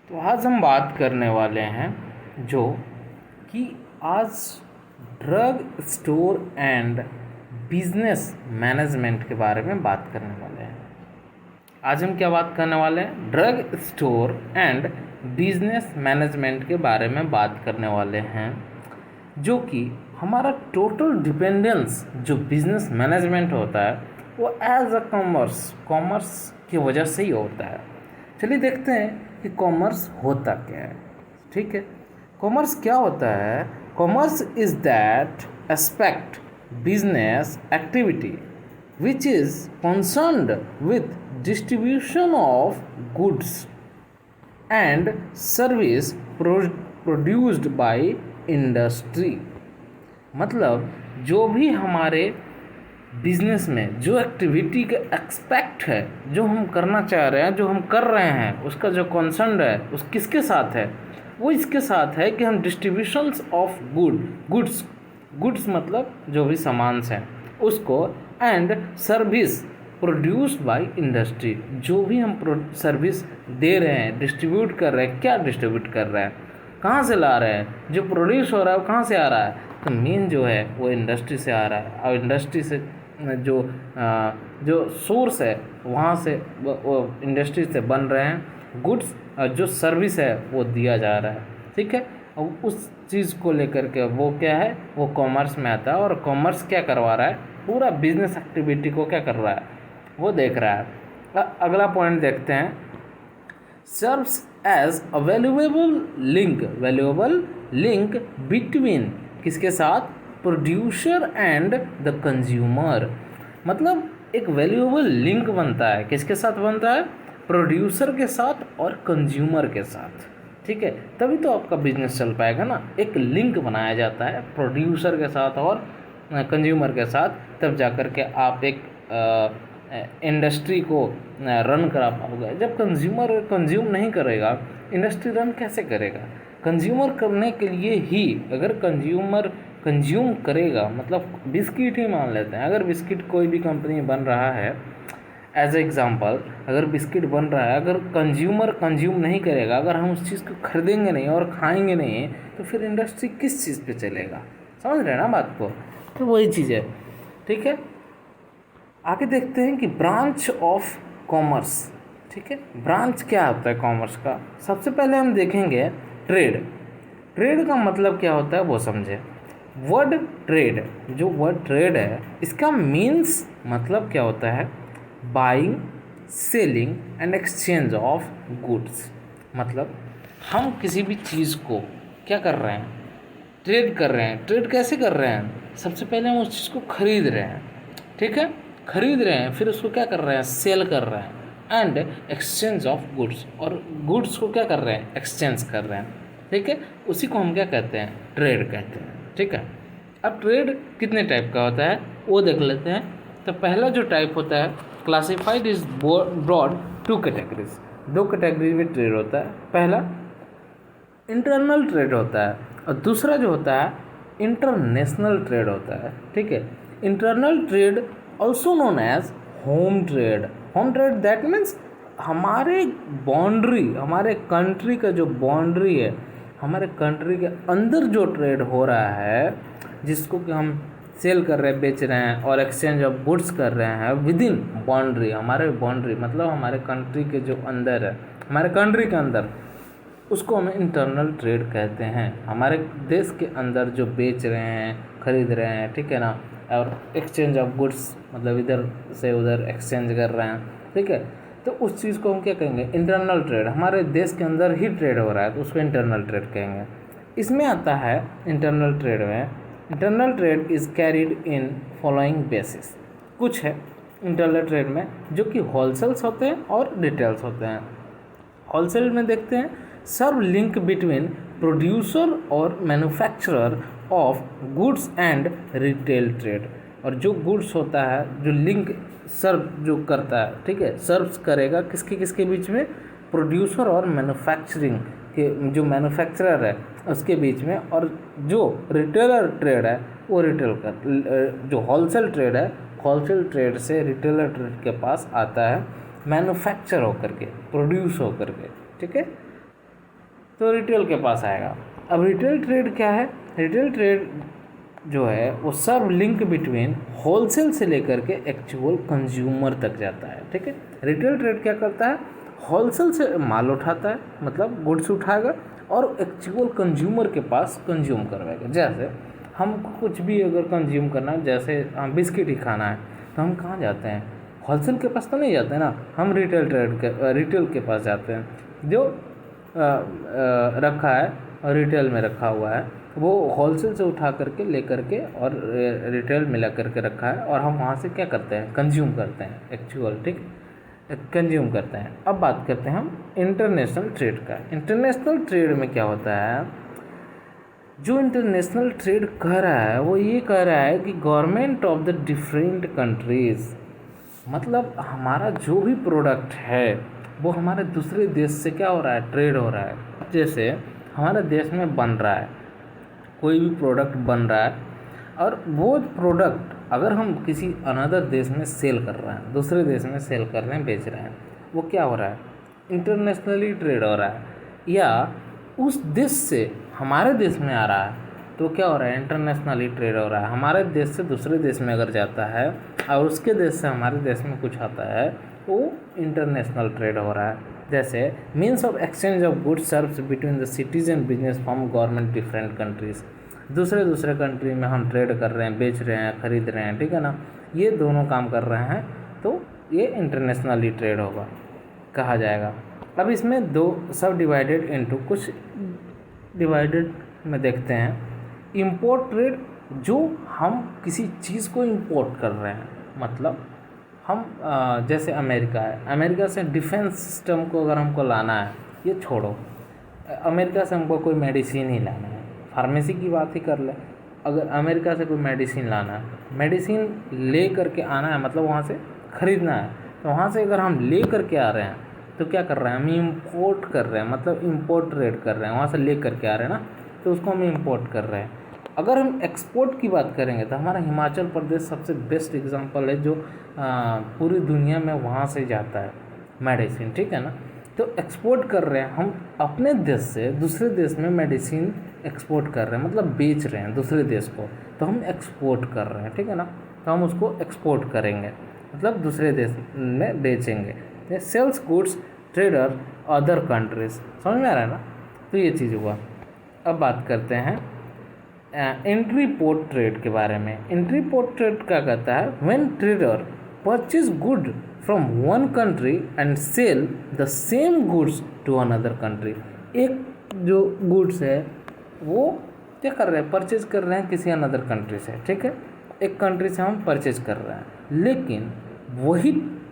तो आज हम बात करने वाले हैं जो कि आज drug store and business management के बारे में बात करने वाले हैं। आज हम क्या बात करने वाले हैं? Drug store and business management के बारे में बात करने वाले हैं, जो कि हमारा टोटल डिपेंडेंस जो बिजनेस मैनेजमेंट होता है वो एज अ कॉमर्स की वजह से ही होता है। चलिए देखते हैं कि कॉमर्स होता क्या है। ठीक है, कॉमर्स क्या होता है? Commerce is that aspect business activity which is concerned with distribution of goods and service produced by industry। मतलब जो भी हमारे बिजनेस में जो एक्टिविटी का एक्सपेक्ट है, जो हम करना चाह रहे हैं, जो हम कर रहे हैं, उसका जो कंसर्न है उस किसके साथ है? वो इसके साथ है कि हम डिस्ट्रीब्यूशंस ऑफ गुड्स मतलब जो भी सामान हैं उसको, and service produced by industry, जो भी हम सर्विस दे रहे हैं, डिस्ट्रीब्यूट कर रहे हैं। क्या डिस्ट्रीब्यूट कर रहे हैं? कहाँ से ला रहे हैं? जो प्रोड्यूस हो रहा है वो कहाँ से आ रहा है? तो मेन जो है वो इंडस्ट्री से आ रहा है, और इंडस्ट्री से जो सोर्स है वहाँ से वो इंडस्ट्री से बन रहे हैं गुड्स, जो सर्विस है वो दिया जा रहा है। ठीक है, और उस चीज़ को लेकर के वो क्या है, वो कॉमर्स में आता है। और कॉमर्स क्या करवा रहा है? पूरा बिजनेस एक्टिविटी को क्या कर रहा है वो देख रहा है। अगला पॉइंट देखते हैं, serves as a valuable link between किसके साथ? Producer and the consumer. मतलब एक वैल्यूएबल लिंक बनता है, किसके साथ बनता है? प्रोड्यूसर के साथ और कंज्यूमर के साथ। ठीक है, तभी तो आपका बिजनेस चल पाएगा ना। एक लिंक बनाया जाता है प्रोड्यूसर के साथ और कंज्यूमर के साथ, तब जाकर के आप एक इंडस्ट्री को रन करा पाओगे। जब कंज्यूमर कंज्यूम नहीं करेगा, इंडस्ट्री रन कैसे करेगा? कंज्यूमर करने के लिए ही, अगर कंज्यूमर कंज्यूम करेगा, मतलब बिस्किट ही मान लेते हैं, अगर बिस्किट कोई भी कंपनी बन रहा है, एज एग्ज़ाम्पल अगर बिस्किट बन रहा है, अगर कंज्यूमर कंज्यूम नहीं करेगा, अगर हम उस चीज़ को खरीदेंगे नहीं और खाएंगे नहीं, तो फिर इंडस्ट्री किस चीज़ पे चलेगा? समझ रहे हैं ना बात को? तो वही चीज़ है। ठीक है, आगे देखते हैं कि ब्रांच ऑफ कॉमर्स। ठीक है, ब्रांच क्या होता है कॉमर्स का? सबसे पहले हम देखेंगे ट्रेड। ट्रेड का मतलब क्या होता है वो समझे। वर्ड ट्रेड, जो वर्ड ट्रेड है इसका मीन्स मतलब क्या होता है? Buying, selling and exchange of goods. मतलब हम किसी भी चीज़ को क्या कर रहे हैं? ट्रेड कर रहे हैं। ट्रेड कैसे कर रहे हैं? सबसे पहले हम उस चीज़ को खरीद रहे हैं। ठीक है, खरीद रहे हैं, फिर उसको क्या कर रहे हैं? सेल कर रहे हैं। एंड एक्सचेंज ऑफ गुड्स, और गुड्स को क्या कर रहे हैं? एक्सचेंज कर रहे हैं। ठीक है, उसी को हम क्या कहते हैं? ट्रेड कहते हैं। ठीक है, अब ट्रेड कितने टाइप का होता है वो देख लेते हैं। तो पहला जो टाइप होता है, classified is brought two categories. दो कैटेगरी में ट्रेड होता है। पहला इंटरनल ट्रेड होता है, और दूसरा जो होता है इंटरनेशनल ट्रेड होता है। ठीक है, internal trade also known age home trade. Home trade that means हमारे बाउंड्री, हमारे कंट्री का जो बाउंड्री है, हमारे कंट्री के अंदर जो ट्रेड हो रहा है, जिसको कि हम सेल कर रहे हैं, बेच रहे हैं, और एक्सचेंज ऑफ गुड्स कर रहे हैं विद इन बाउंड्री। हमारे बाउंड्री मतलब हमारे कंट्री के जो अंदर है, हमारे कंट्री के अंदर, उसको हम इंटरनल ट्रेड कहते हैं। हमारे देश के अंदर जो बेच रहे हैं, खरीद रहे हैं, ठीक है ना, और एक्सचेंज ऑफ गुड्स मतलब इधर से उधर एक्सचेंज कर रहे हैं। ठीक है, तो उस चीज़ को हम क्या कहेंगे? Internal trade. हमारे देश के अंदर ही ट्रेड हो रहा है तो उसको इंटरनल ट्रेड कहेंगे। इसमें आता है इंटरनल ट्रेड में, internal trade is carried in following basis. कुछ है इंटरनल ट्रेड में जो कि होलसेल्स होते हैं और रिटेल्स होते हैं। होलसेल में देखते हैं सर्व लिंक बिटवीन प्रोड्यूसर और manufacturer of goods and retail trade. और जो गुड्स होता है, जो लिंक सर्व जो करता है, ठीक है, सर्व्स करेगा किसके किसके बीच में? प्रोड्यूसर और मैन्युफैक्चरिंग के जो मैन्युफैक्चरर है उसके बीच में। और जो रिटेलर ट्रेड है वो रिटेल कर, जो होलसेल ट्रेड है, होलसेल ट्रेड से रिटेलर ट्रेड के पास आता है मैन्युफैक्चर होकर के, प्रोड्यूस होकर के। ठीक है, तो रिटेल के पास आएगा। अब रिटेल ट्रेड क्या है? रिटेल ट्रेड जो है वो सर्व लिंक बिटवीन होलसेल से लेकर के एक्चुअल कंज्यूमर तक जाता है। ठीक है, रिटेल ट्रेड क्या करता है? होलसेल से माल उठाता है, मतलब गुड्स उठाएगा और एक्चुअल कंज्यूमर के पास कंज्यूम करवाएगा। जैसे हमको कुछ भी अगर कंज्यूम करना है, जैसे बिस्किट ही खाना है, तो हम कहाँ जाते हैं? होलसेल के पास तो नहीं जाते ना, हम रिटेल के पास जाते हैं। जो रखा है और रिटेल में रखा हुआ है वो होलसेल से उठा करके ले करके और रिटेल में ला करके रखा है, और हम वहाँ से क्या करते हैं? कंज्यूम करते हैं एक्चुअल। ठीक, कंज्यूम करते हैं। अब बात करते हैं हम इंटरनेशनल ट्रेड का। इंटरनेशनल ट्रेड में क्या होता है? जो इंटरनेशनल ट्रेड कह रहा है वो ये कह रहा है कि government of the different countries, मतलब हमारा जो भी प्रोडक्ट है वो हमारे दूसरे देश से क्या हो रहा है? ट्रेड हो रहा है। जैसे हमारे देश में बन रहा है, कोई भी प्रोडक्ट बन रहा है, और वो प्रोडक्ट अगर हम किसी अनदर देश में सेल कर रहे हैं, दूसरे देश में सेल कर रहे हैं, बेच रहे हैं, वो क्या हो रहा है? इंटरनेशनली ट्रेड हो रहा है। या उस देश से हमारे देश में आ रहा है तो क्या हो रहा है? इंटरनेशनली ट्रेड हो रहा है। हमारे देश से दूसरे देश में अगर जाता है और उसके देश से हमारे देश में कुछ आता है तो इंटरनेशनल ट्रेड हो रहा है। जैसे means of exchange of goods serves between the cities and business from government different countries. दूसरे कंट्री में हम ट्रेड कर रहे हैं, बेच रहे हैं, खरीद रहे हैं, ठीक है ना, ये दोनों काम कर रहे हैं तो ये इंटरनेशनली ट्रेड होगा, कहा जाएगा। अब इसमें दो सब डिवाइडेड इनटू कुछ डिवाइडेड में देखते हैं। इंपोर्ट ट्रेड, जो हम किसी चीज़ को इंपोर्ट कर रहे हैं, मतलब हम जैसे अमेरिका है, अमेरिका से डिफेंस सिस्टम को अगर हमको लाना है, ये छोड़ो, अमेरिका से हमको कोई मेडिसिन ही लाना है, फार्मेसी की बात ही कर ले, अगर अमेरिका से कोई मेडिसिन लाना है, मेडिसिन ले करके आना है, मतलब वहाँ से ख़रीदना है, तो वहाँ से अगर हम ले करके आ रहे हैं तो क्या कर रहे हैं? हम इंपोर्ट कर रहे हैं, मतलब इंपोर्ट ट्रेड कर रहे हैं, वहाँ से ले करके आ रहे हैं ना, तो उसको हम इंपोर्ट कर रहे हैं। अगर हम एक्सपोर्ट की बात करेंगे तो हमारा हिमाचल प्रदेश सबसे बेस्ट एग्जांपल है, जो पूरी दुनिया में वहाँ से जाता है मेडिसिन, ठीक है ना। तो एक्सपोर्ट कर रहे हैं हम अपने देश से दूसरे देश में मेडिसिन एक्सपोर्ट कर रहे हैं, मतलब बेच रहे हैं दूसरे देश को, तो हम एक्सपोर्ट कर रहे हैं, ठीक है ना। तो हम उसको एक्सपोर्ट करेंगे, मतलब दूसरे देश में बेचेंगे। Sales goods trader other countries, समझ में आ रहा है ना। तो ये चीज़ हुआ। अब बात करते हैं एंट्री पोर्ट ट्रेड के बारे में। एंट्री पोर्ट ट्रेड क्या कहता है? When trader purchase good from one country and sell the same goods to another country. एक जो गुड्स है वो क्या कर रहे हैं? परचेज कर रहे हैं किसी अनदर कंट्री से, ठीक है, एक कंट्री से हम परचेज कर रहे हैं, लेकिन वही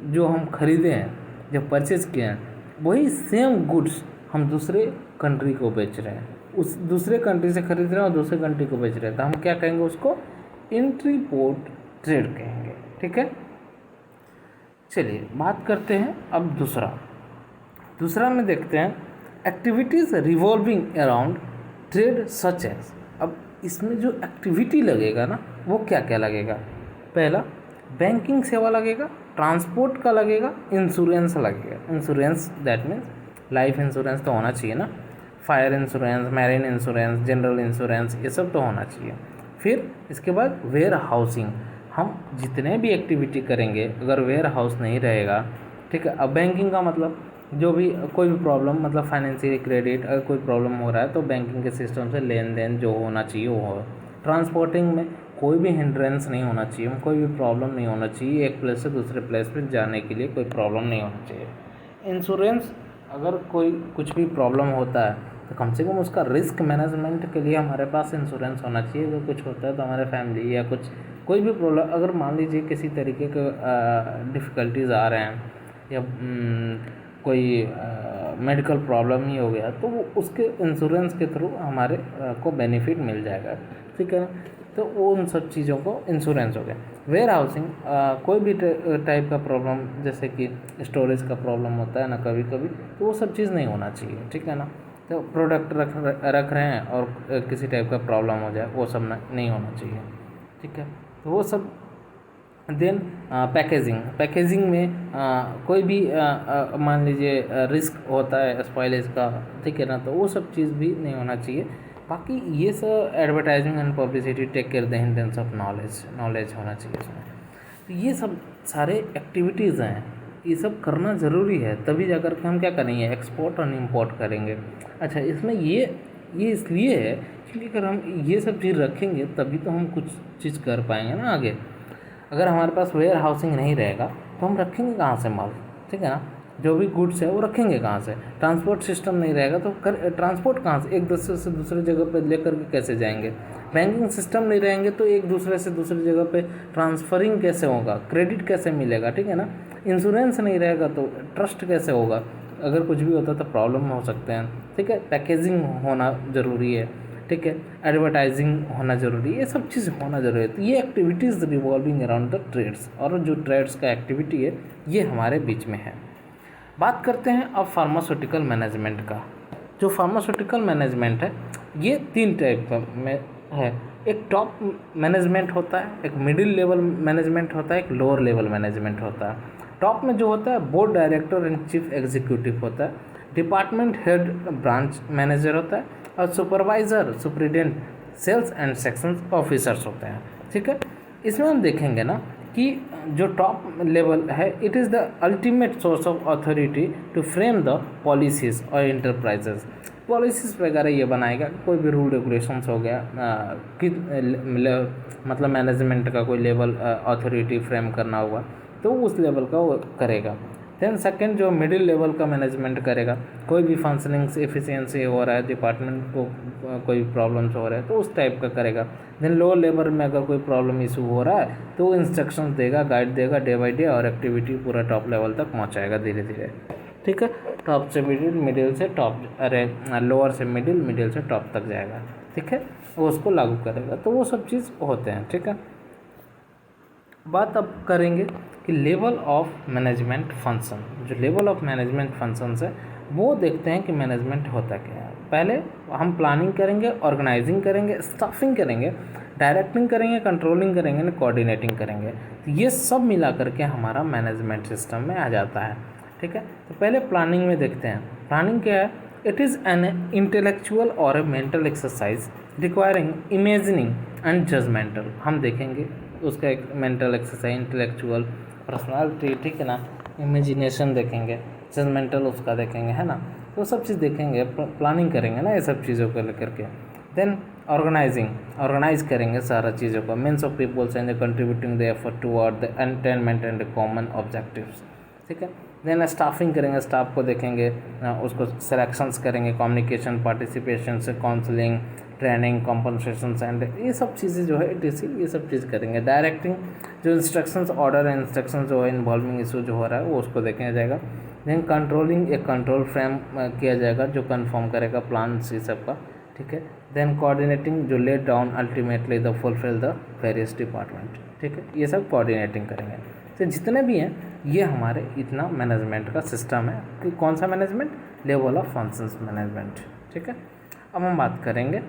जो हम खरीदे हैं, जो परचेज किए हैं, वही सेम गुड्स हम दूसरे कंट्री को बेच रहे हैं, उस दूसरे कंट्री से खरीद रहे हैं और दूसरे कंट्री को बेच रहे हैं, तो हम क्या कहेंगे? उसको एंट्री पोर्ट ट्रेड कहेंगे, ठीक है। चलिए बात करते हैं अब दूसरा में देखते हैं activities revolving around trade such as. अब इसमें जो एक्टिविटी लगेगा ना, वो क्या क्या लगेगा? पहला बैंकिंग सेवा लगेगा, ट्रांसपोर्ट का लगेगा, इंश्योरेंस लगेगा। Insurance that means life insurance तो होना चाहिए ना, fire insurance, marine insurance, general insurance, ये सब तो होना चाहिए। फिर इसके बाद वेयर हाउसिंग, हम जितने भी एक्टिविटी करेंगे अगर वेयर हाउस नहीं रहेगा, ठीक है। अब बैंकिंग का मतलब जो भी कोई भी प्रॉब्लम, मतलब फाइनेंशियल क्रेडिट, अगर कोई प्रॉब्लम हो रहा है तो बैंकिंग के सिस्टम से लेन देन जो होना चाहिए वो हो। ट्रांसपोर्टिंग में कोई भी हिंड्रेंस नहीं होना चाहिए, कोई भी प्रॉब्लम नहीं होना चाहिए, एक प्लेस से दूसरे प्लेस पर जाने के लिए कोई प्रॉब्लम नहीं होना चाहिए। इंश्योरेंस, अगर कोई कुछ भी प्रॉब्लम होता है तो कम से कम उसका रिस्क मैनेजमेंट के लिए हमारे पास इंश्योरेंस होना चाहिए। अगर कुछ होता है तो हमारे फैमिली या कुछ कोई भी प्रॉब्लम, अगर मान लीजिए किसी तरीके के डिफ़िकल्टीज आ रहे हैं या कोई मेडिकल प्रॉब्लम ही हो गया, तो वो उसके इंश्योरेंस के थ्रू हमारे को बेनिफिट मिल जाएगा, ठीक है ना। तो वो उन सब चीज़ों को इंश्योरेंस हो गया। वेयर हाउसिंग, कोई भी टाइप का प्रॉब्लम, जैसे कि स्टोरेज का प्रॉब्लम होता है ना कभी कभी, तो वो सब चीज़ नहीं होना चाहिए, ठीक है ना। तो प्रोडक्ट रख रहे हैं और किसी टाइप का प्रॉब्लम हो जाए, वो सब नहीं होना चाहिए, ठीक है। तो वो सब देन पैकेजिंग में कोई भी मान लीजिए रिस्क होता है स्पॉइलेज का, ठीक है ना, तो वो सब चीज़ भी नहीं होना चाहिए। बाकी ये सब advertising and publicity take care the intents of knowledge होना चाहिए इसमें। तो ये सब सारे एक्टिविटीज़ हैं, ये सब करना ज़रूरी है, तभी जाकर के हम क्या करेंगे, एक्सपोर्ट और इम्पोर्ट करेंगे। अच्छा, इसमें ये इसलिए है क्योंकि अगर हम ये सब चीज़ रखेंगे तभी तो हम कुछ चीज़ कर पाएंगे ना आगे। अगर हमारे पास वेयर हाउसिंग नहीं रहेगा तो हम रखेंगे कहाँ से माल, ठीक है ना, जो भी गुड्स है वो रखेंगे कहाँ से। ट्रांसपोर्ट सिस्टम नहीं रहेगा तो ट्रांसपोर्ट कहाँ से, एक दूसरे से दूसरे जगह पे लेकर के कैसे जाएंगे। बैंकिंग सिस्टम नहीं रहेंगे तो एक दूसरे से दूसरी जगह पे ट्रांसफरिंग कैसे होगा, क्रेडिट कैसे मिलेगा, ठीक है ना। इंश्योरेंस नहीं रहेगा तो ट्रस्ट कैसे होगा, अगर कुछ भी होता तो प्रॉब्लम हो सकते हैं, ठीक है। पैकेजिंग होना ज़रूरी है, ठीक है, एडवर्टाइजिंग होना ज़रूरी है, ये सब चीज़ होना ज़रूरी है। तो ये activities revolving around the trades, और जो ट्रेड्स का एक्टिविटी है ये हमारे बीच में है। बात करते हैं अब फार्मास्यूटिकल मैनेजमेंट का। जो फार्मास्यूटिकल मैनेजमेंट है ये 3 टाइप में है। एक टॉप मैनेजमेंट होता है, एक मिडिल लेवल मैनेजमेंट होता है, एक लोअर लेवल मैनेजमेंट होता है। टॉप में जो होता है board director and chief executive होता है, डिपार्टमेंट हेड ब्रांच मैनेजर होता है, और supervisor superintendent sales and section officers होते हैं, ठीक है। इसमें हम देखेंगे ना कि जो टॉप लेवल है it is the ultimate source of authority to frame the policies और इंटरप्राइजेज। पॉलिसीज़ वगैरह ये बनाएगा, कोई भी रूल रेगुलेशंस हो गया कि मतलब मैनेजमेंट का कोई लेवल अथॉरिटी फ्रेम करना होगा तो उस लेवल का वो करेगा। देन सेकंड जो मिडिल लेवल का मैनेजमेंट करेगा, कोई भी फंक्शनिंग से एफिशिएंसी हो रहा है, डिपार्टमेंट को कोई प्रॉब्लम्स हो रहा है तो उस टाइप का करेगा। देन लोअर लेवल में अगर कोई प्रॉब्लम इशू हो रहा है तो वो इंस्ट्रक्शंस देगा, गाइड देगा डे बाई डे, और एक्टिविटी पूरा टॉप लेवल तक पहुँचाएगा धीरे धीरे, ठीक है। टॉप से मिडिल, मिडिल से टॉप, लोअर से मिडिल, मिडिल से टॉप तक जाएगा, ठीक है, वो उसको लागू करेगा। तो वो सब चीज़ होते हैं, ठीक है। बात अब करेंगे कि लेवल ऑफ मैनेजमेंट फंक्शन। जो लेवल ऑफ मैनेजमेंट फंक्शंस है वो देखते हैं कि मैनेजमेंट होता क्या है। पहले हम प्लानिंग करेंगे, ऑर्गेनाइजिंग करेंगे, स्टाफिंग करेंगे, डायरेक्टिंग करेंगे, कंट्रोलिंग करेंगे, कोऑर्डिनेटिंग करेंगे। तो ये सब मिला करके हमारा मैनेजमेंट सिस्टम में आ जाता है, ठीक है। तो पहले प्लानिंग में देखते हैं। प्लानिंग क्या है? इट इज़ एन इंटेलेक्चुअल और a mental exercise requiring imagining and judgemental. हम देखेंगे उसका एक मेंटल एक्सरसाइज, इंटेलेक्चुअल, पर्सनालिटी, ठीक है ना, इमेजिनेशन देखेंगे, जजमेंटल उसका देखेंगे, है ना। तो सब चीज़ देखेंगे, प्लानिंग करेंगे ना ये सब चीज़ों को लेकर के। देन ऑर्गेनाइज करेंगे सारा चीज़ों को, means of peoples and contributing the effort toward the attainment and common objectives, ठीक है। देन स्टाफिंग करेंगे, स्टाफ को देखेंगे, उसको सिलेक्शंस करेंगे, कम्युनिकेशन, पार्टिसिपेशन से काउंसलिंग, ट्रेनिंग, कॉम्पनसेशंस एंड ये सब चीज़ें जो है ETC ये सब चीज़ करेंगे। डायरेक्टिंग जो इंस्ट्रक्शंस, ऑर्डर एंड इंस्ट्रक्शंस जो है इन्वॉल्विंग इशू जो हो रहा है वो उसको देखा जाएगा। देन कंट्रोलिंग, एक कंट्रोल फ्रेम किया जाएगा जो कंफर्म करेगा प्लान ये सब का, ठीक है। देन कोऑर्डिनेटिंग जो let down ultimately the fulfil the various department, ठीक है, ये सब कोऑर्डिनेटिंग करेंगे। तो जितने भी हैं ये हमारे इतना मैनेजमेंट का सिस्टम है कि कौन सा management, level of functions management, ठीक है। अब हम बात करेंगे